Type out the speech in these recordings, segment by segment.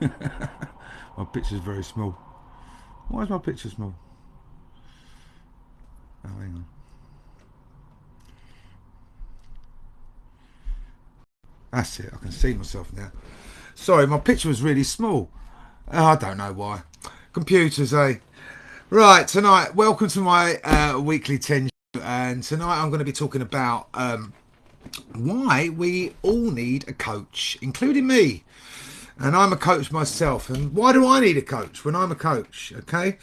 My picture's very small. Why is my picture small? Oh, hang on. That's it. I can see myself now. Sorry, my picture was really small. I don't know why. Computers, eh? Right, tonight, welcome to my weekly 10. And tonight I'm going to be talking about why we all need a coach, including me. And I'm a coach myself. And why do I need a coach when I'm a coach? Okay.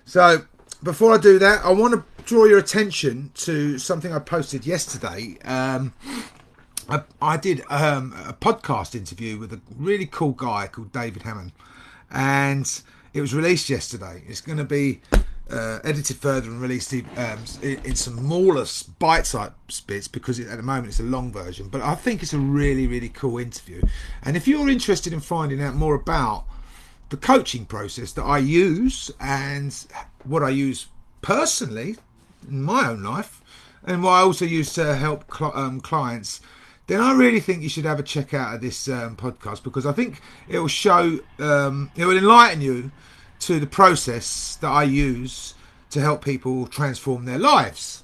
So before I do that, I want to draw your attention to something I posted yesterday. I did a podcast interview with a really cool guy called David Hammond, and it was released yesterday. It's going to be edited further and released in some smaller bite-sized bits because at the moment it's a long version. But I think it's a really, really cool interview. And if you're interested in finding out more about the coaching process that I use and what I use personally in my own life, and what I also use to help clients, then I really think you should have a check out of this podcast because I think it will show, it will enlighten you to the process that I use to help people transform their lives.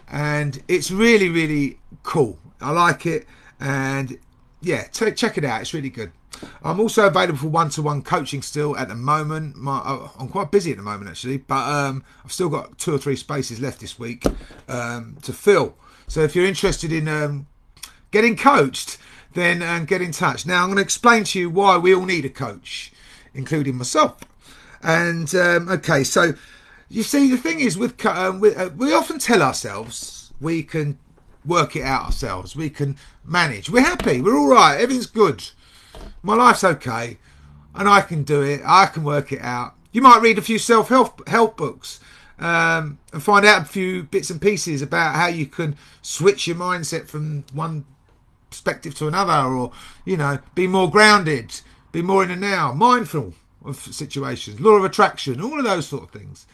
And it's really, really cool. I like it. And yeah, check it out. It's really good. I'm also available for one-to-one coaching still at the moment. I'm quite busy at the moment actually, but I've still got 2 or 3 spaces left this week to fill. So if you're interested in getting coached, then get in touch. Now I'm going to explain to you why we all need a coach, including myself. And okay, so you see, the thing is we often tell ourselves we can work it out ourselves. We can manage. We're happy. We're all right. Everything's good. My life's okay, and I can do it. I can work it out. You might read a few self-help books and find out a few bits and pieces about how you can switch your mindset from one perspective to another, or be more grounded, be more in the now, mindful of situations, law of attraction, all of those sort of things.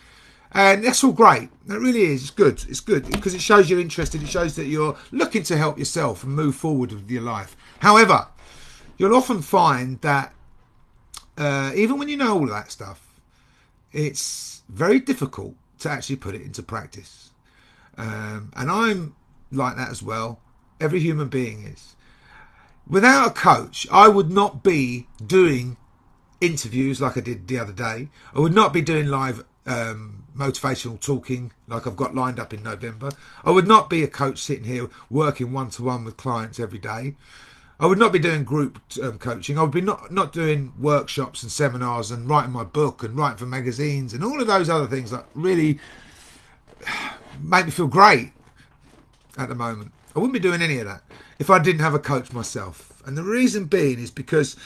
And that's all great. It really is. It's good. It's good because it shows you're interested. It shows that you're looking to help yourself and move forward with your life. However, you'll often find that even when you know all of that stuff, it's very difficult to actually put it into practice. And I'm like that as well. Every human being is. Without a coach, I would not be doing interviews like I did the other day. I would not be doing live motivational talking like I've got lined up in November. I would not be a coach sitting here working one-to-one with clients every day. I would not be doing group coaching. I would be not doing workshops and seminars and writing my book and writing for magazines and all of those other things that really make me feel great at the moment. I wouldn't be doing any of that if I didn't have a coach myself. And the reason being is because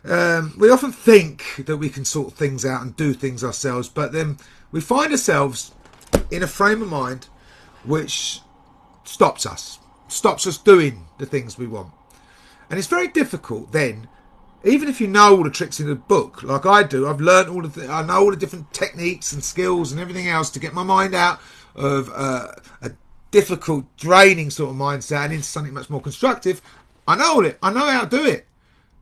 we often think that we can sort things out and do things ourselves, but then we find ourselves in a frame of mind which stops us doing the things we want. And it's very difficult then, even if you know all the tricks in the book, like I do. I've learned I know all the different techniques and skills and everything else to get my mind out of a difficult, draining sort of mindset and into something much more constructive. I know it. I know how to do it.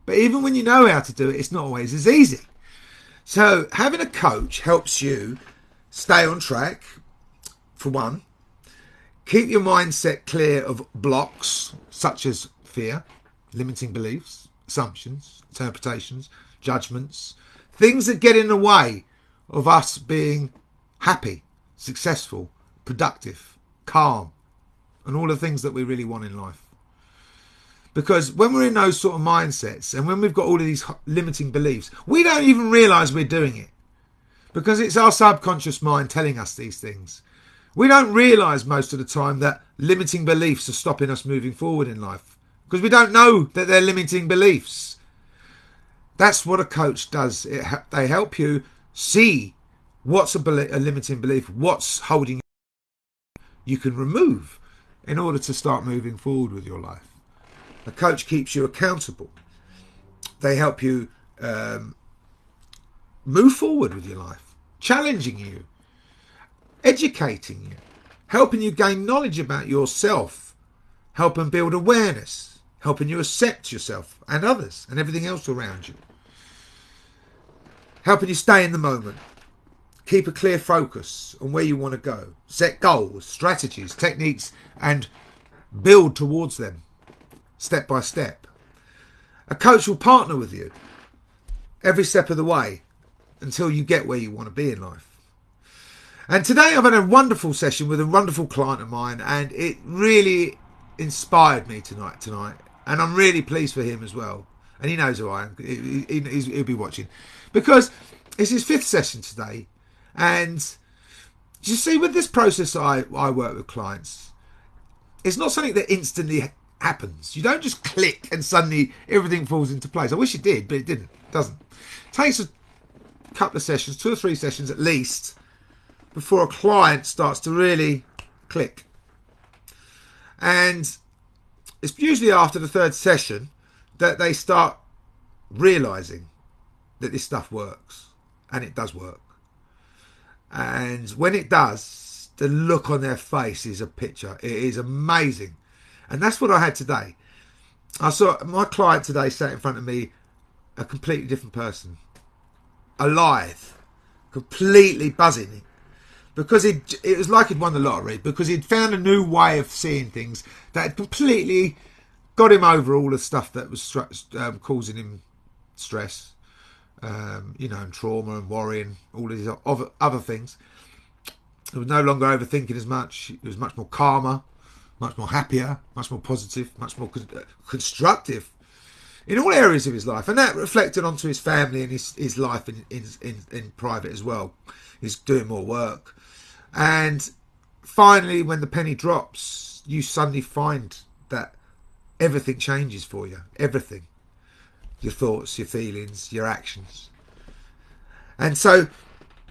But even when you know how to do it, it's not always as easy. So having a coach helps you stay on track, for one. Keep your mindset clear of blocks such as fear, limiting beliefs, assumptions, interpretations, judgments, things that get in the way of us being happy, successful, productive, calm, and all the things that we really want in life. Because when we're in those sort of mindsets and when we've got all of these limiting beliefs, we don't even realise we're doing it. Because it's our subconscious mind telling us these things. We don't realise most of the time that limiting beliefs are stopping us moving forward in life. Because we don't know that they're limiting beliefs. That's what a coach does. They help you see what's a limiting belief, what's holding you can remove in order to start moving forward with your life. A coach keeps you accountable. They help you move forward with your life, challenging you, educating you, helping you gain knowledge about yourself, helping build awareness, helping you accept yourself and others and everything else around you. helping you stay in the moment, keep a clear focus on where you want to go, set goals, strategies, techniques, and build towards them step by step. A coach will partner with you every step of the way until you get where you want to be in life. And today I've had a wonderful session with a wonderful client of mine, and it really inspired me tonight. And I'm really pleased for him as well. And he knows who I am. He'll be watching. Because it's his 5th session today. And you see, with this process I work with clients, it's not something that instantly happens. You don't just click and suddenly everything falls into place. I wish it did, but it didn't. It doesn't. It takes a couple of sessions, 2 or 3 sessions at least, before a client starts to really click. And it's usually after the 3rd session that they start realizing that this stuff works. And it does work. And when it does, the look on their face is a picture. It is amazing. And that's what I had today. I saw my client today sat in front of me, a completely different person. Alive. Completely buzzing. Because it was like he'd won the lottery. Because he'd found a new way of seeing things that had completely got him over all the stuff that was causing him stress. And trauma and worrying, all of these other things. He was no longer overthinking as much. He was much more calmer, much more happier, much more positive, much more constructive in all areas of his life. And that reflected onto his family and his life in private as well. He's doing more work. And finally, when the penny drops, you suddenly find that everything changes for you. Everything. Your thoughts, your feelings, your actions. And so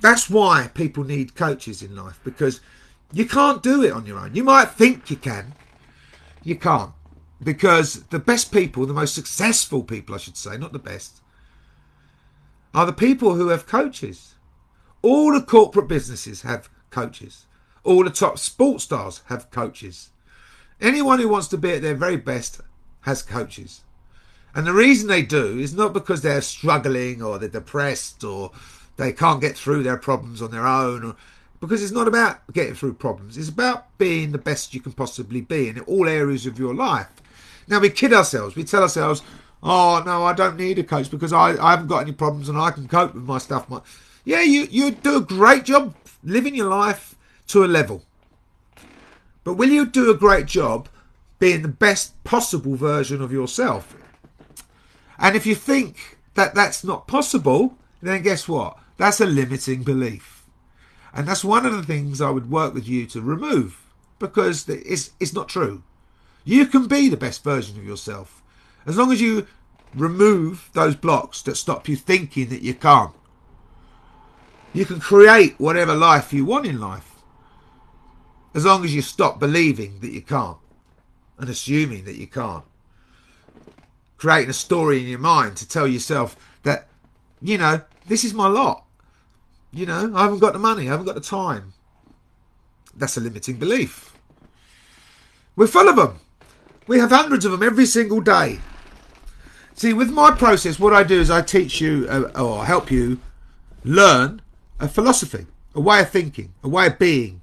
that's why people need coaches in life, because you can't do it on your own. You might think you can. You can't. Because the best people, the most successful people, I should say, not the best, are the people who have coaches. All the corporate businesses have coaches. All the top sports stars have coaches. Anyone who wants to be at their very best has coaches. And the reason they do is not because they're struggling or they're depressed or they can't get through their problems on their own, or because it's not about getting through problems. It's about being the best you can possibly be in all areas of your life. Now, we kid ourselves. We tell ourselves, oh, no, I don't need a coach because I haven't got any problems and I can cope with my stuff. Yeah, you do a great job living your life to a level. But will you do a great job being the best possible version of yourself? And if you think that that's not possible, then guess what? That's a limiting belief. And that's one of the things I would work with you to remove, because it's not true. You can be the best version of yourself as long as you remove those blocks that stop you thinking that you can't. You can create whatever life you want in life as long as you stop believing that you can't and assuming that you can't. Creating a story in your mind to tell yourself that, this is my lot. I haven't got the money, I haven't got the time. That's a limiting belief. We're full of them. We have hundreds of them every single day. See, with my process, what I do is I teach you or help you learn a philosophy, a way of thinking, a way of being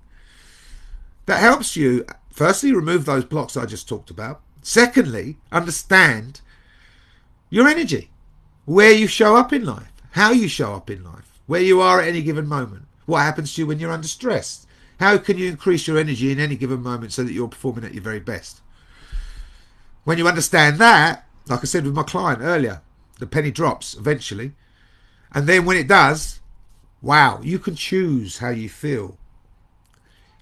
that helps you, firstly, remove those blocks I just talked about. Secondly, understand your energy, where you show up in life, how you show up in life, where you are at any given moment, what happens to you when you're under stress, how can you increase your energy in any given moment so that you're performing at your very best. When you understand that, like I said with my client earlier, the penny drops eventually, and then when it does, wow, you can choose how you feel.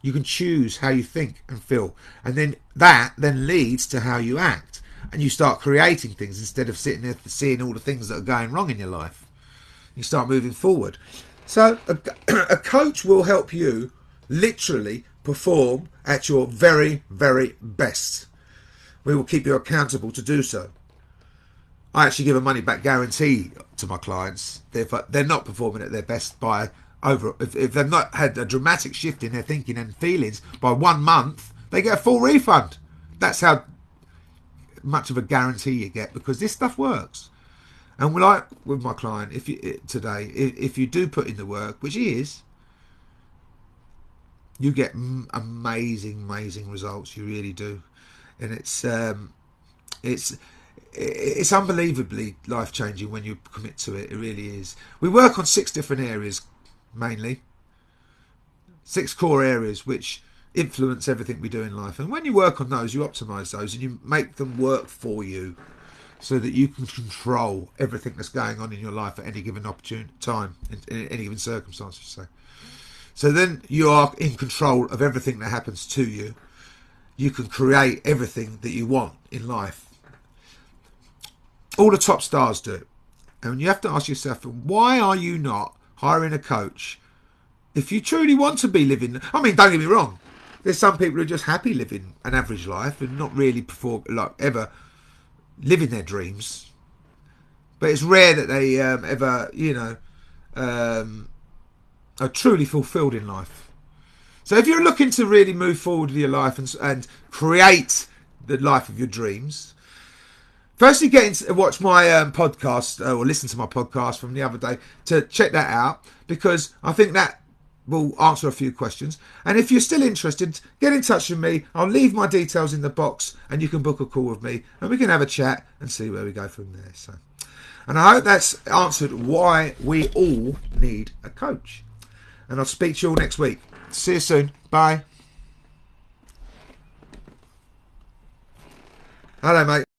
You can choose how you think and feel, and then that then leads to how you act. And you start creating things instead of sitting there seeing all the things that are going wrong in your life. You start moving forward. So a coach will help you literally perform at your very, very best. We will keep you accountable to do so. I actually give a money back guarantee to my clients. They're not performing at their best by if they've not had a dramatic shift in their thinking and feelings by 1 month, they get a full refund. That's how much of a guarantee you get, because this stuff works. And like with my client, if you do put in the work, which he is, you get amazing results. You really do, and it's unbelievably life changing when you commit to it. It really is. We work on 6 different areas, mainly 6 core areas which influence everything we do in life. And when you work on those, you optimize those and you make them work for you, so that you can control everything that's going on in your life at any given opportune time, in any given circumstance, you say. So then you are in control of everything that happens to you. You can create everything that you want in life. All the top stars do it. And you have to ask yourself, why are you not hiring a coach if you truly want to be living? I mean, don't get me wrong. There's some people who are just happy living an average life and not really ever living their dreams. But it's rare that they ever, are truly fulfilled in life. So if you're looking to really move forward with your life and create the life of your dreams, firstly watch my podcast, or listen to my podcast from the other day to check that out, because I think that will answer a few questions. And if you're still interested, get in touch with me. I'll leave my details in the box and you can book a call with me and we can have a chat and see where we go from there. So, and I hope that's answered why we all need a coach. And I'll speak to you all next week. See you soon. Bye. Hello, mate.